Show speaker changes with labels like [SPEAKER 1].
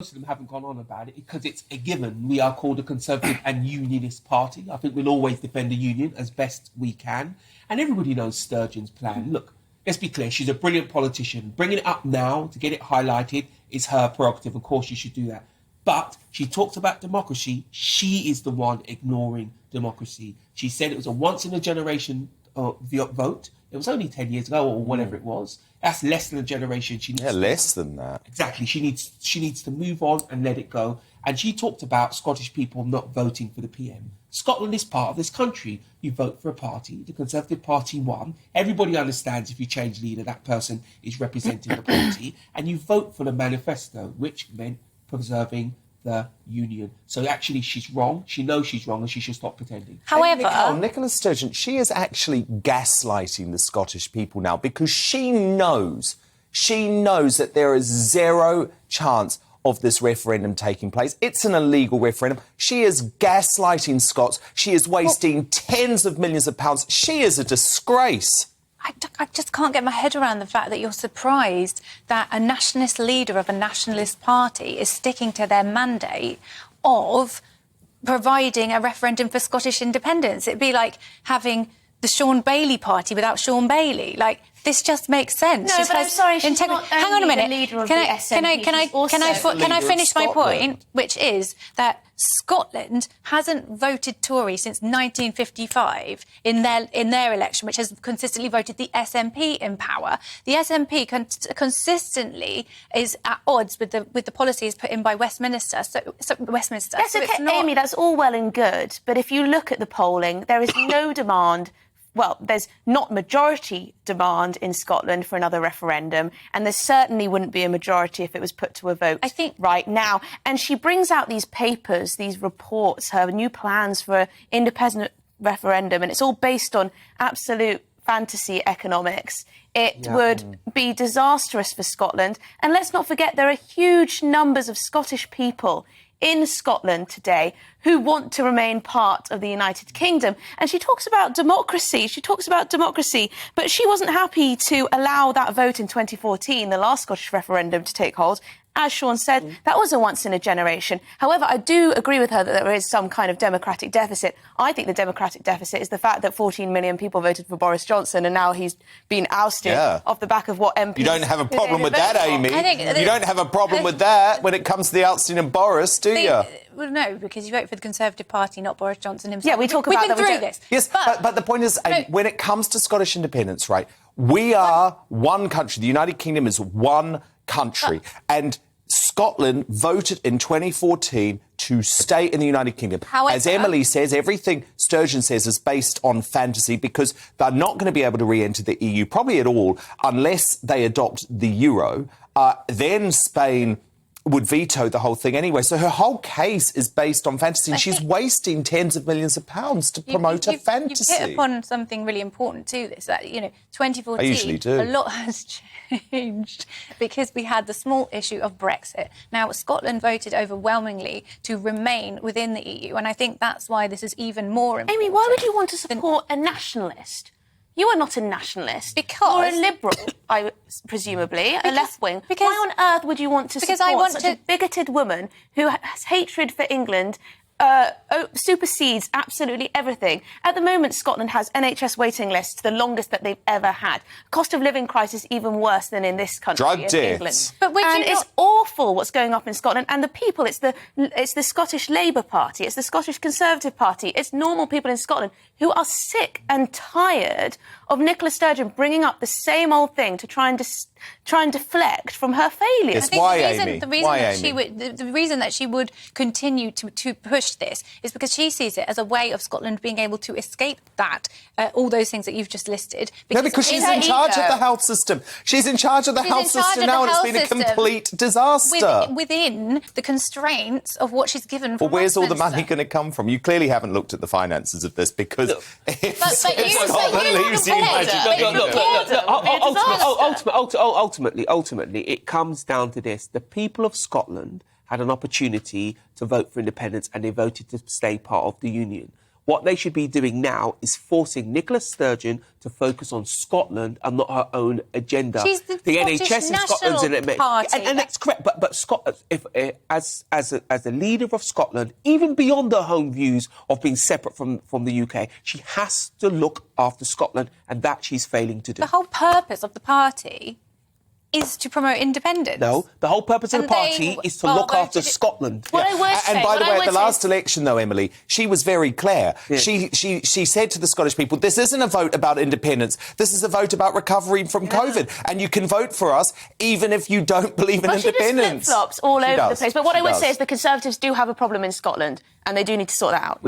[SPEAKER 1] Most of them haven't gone on about it because it's a given. We are called a Conservative and Unionist party. I think we'll always defend the union as best we can. And everybody knows Sturgeon's plan. Look, let's be clear, she's a brilliant politician. Bringing it up now to get it highlighted is her prerogative. Of course, she should do that. But she talks about democracy. She is the one ignoring democracy. She said it was a once-in-a-generation vote. It was only 10 years ago or whatever it was. That's less than a generation. She needs
[SPEAKER 2] less than that.
[SPEAKER 1] Exactly. She needs to move on and let it go. And she talked about Scottish people not voting for the PM. Scotland is part of this country. You vote for a party. The Conservative Party won. Everybody understands if you change leader, that person is representing the party. And you vote for the manifesto, which meant preserving the union. So actually she's wrong. She knows she's wrong and she should stop pretending.
[SPEAKER 3] However...
[SPEAKER 2] Nicola Sturgeon, she is actually gaslighting the Scottish people now because she knows that there is zero chance of this referendum taking place. It's an illegal referendum. She is gaslighting Scots. She is wasting tens of millions of pounds. She is a disgrace.
[SPEAKER 3] I just can't get my head around the fact that you're surprised that a nationalist leader of a nationalist party is sticking to their mandate of providing a referendum for Scottish independence. It'd be like having the Sean Bailey party without Sean Bailey. Like, this just makes sense.
[SPEAKER 4] No, but I'm sorry, she's not
[SPEAKER 3] hang on a minute.
[SPEAKER 4] The leader of the SNP.
[SPEAKER 3] Can I finish my point, which is that Scotland hasn't voted Tory since 1955 in their election, which has consistently voted the SNP in power. The SNP consistently is at odds with the policies put in by Westminster. So Westminster.
[SPEAKER 4] Yes, okay, Amy, that's all well and good, but if you look at the polling, there is no demand. Well, there's not majority demand in Scotland for another referendum, and there certainly wouldn't be a majority if it was put to a vote right now. And she brings out these papers, these reports, her new plans for an independent referendum, and it's all based on absolute fantasy economics. It would be disastrous for Scotland. And let's not forget, there are huge numbers of Scottish people in Scotland today who want to remain part of the United Kingdom. And she talks about democracy. But she wasn't happy to allow that vote in 2014, the last Scottish referendum, to take hold. As Sean said, that was a once-in-a-generation. However, I do agree with her that there is some kind of democratic deficit. I think the democratic deficit is the fact that 14 million people voted for Boris Johnson and now he's been ousted off the back of what MPs...
[SPEAKER 2] You don't have a problem with that, Amy. You don't have a problem with that when it comes to the ousting of Boris, do you?
[SPEAKER 3] Well, no, because you vote for the Conservative Party, not Boris Johnson himself.
[SPEAKER 4] Yeah, we talk about
[SPEAKER 3] We've been through this.
[SPEAKER 2] Yes, but the point is, Amy, when it comes to Scottish independence, right, we are one country. The United Kingdom is one country. And Scotland voted in 2014 to stay in the United Kingdom.
[SPEAKER 3] However,
[SPEAKER 2] as Emily says, everything Sturgeon says is based on fantasy because they're not going to be able to re-enter the EU, probably at all, unless they adopt the euro. Then Spain would veto the whole thing anyway. So her whole case is based on fantasy, and she's wasting tens of millions of pounds to promote a fantasy.
[SPEAKER 3] You've hit upon something really important to this, that, 2014,
[SPEAKER 2] I usually do.
[SPEAKER 3] A lot has changed because we had the small issue of Brexit. Now, Scotland voted overwhelmingly to remain within the EU, and I think that's why this is even more important.
[SPEAKER 4] Amy, why would you want to support a nationalist? You are not a nationalist.
[SPEAKER 3] Because...
[SPEAKER 4] You're a liberal, presumably, a left-wing. Why on earth would you want to support such a bigoted woman who has hatred for England, supersedes absolutely everything? At the moment, Scotland has NHS waiting lists, the longest that they've ever had. Cost of living crisis even worse than in this country,
[SPEAKER 2] Drug
[SPEAKER 4] in
[SPEAKER 2] deaths.
[SPEAKER 4] England.
[SPEAKER 3] But
[SPEAKER 4] it's awful what's going on in Scotland. And the people, it's the Scottish Labour Party, it's the Scottish Conservative Party, it's normal people in Scotland who are sick and tired of Nicola Sturgeon bringing up the same old thing to try and deflect from her failures.
[SPEAKER 2] Yes, why, Amy?
[SPEAKER 3] The reason that she would continue to push this is because she sees it as a way of Scotland being able to escape that, all those things that you've just listed.
[SPEAKER 2] Because she's in charge of the health system. She's in charge of the health system now, and it's been a complete disaster.
[SPEAKER 3] Within the constraints of what she's given from
[SPEAKER 2] Well, where's all the
[SPEAKER 3] Westminster.
[SPEAKER 2] money going to come from? You clearly haven't looked at the finances of this because
[SPEAKER 1] ultimately, it comes down to this. The people of Scotland had an opportunity to vote for independence and they voted to stay part of the union. What they should be doing now is forcing Nicola Sturgeon to focus on Scotland and not her own agenda.
[SPEAKER 3] She's the
[SPEAKER 1] NHS in Scotland's in it,
[SPEAKER 3] Party.
[SPEAKER 1] and that's correct. But Scotland, as a leader of Scotland, even beyond her home views of being separate from the UK, she has to look after Scotland, and that she's failing to do.
[SPEAKER 3] The whole purpose of the party is to promote independence.
[SPEAKER 1] No, the whole purpose of the party is to look after Scotland.
[SPEAKER 4] What I would say,
[SPEAKER 2] and by the way, at the last
[SPEAKER 4] say...
[SPEAKER 2] election, though, Emily, she was very clear.
[SPEAKER 1] Yeah.
[SPEAKER 2] She said to the Scottish people, this isn't a vote about independence. This is a vote about recovery from COVID. And you can vote for us even if you don't believe in independence.
[SPEAKER 4] She just flip-flops all over the
[SPEAKER 2] does.
[SPEAKER 4] place. But what I would
[SPEAKER 2] does.
[SPEAKER 4] say is the Conservatives do have a problem in Scotland, and they do need to sort that out.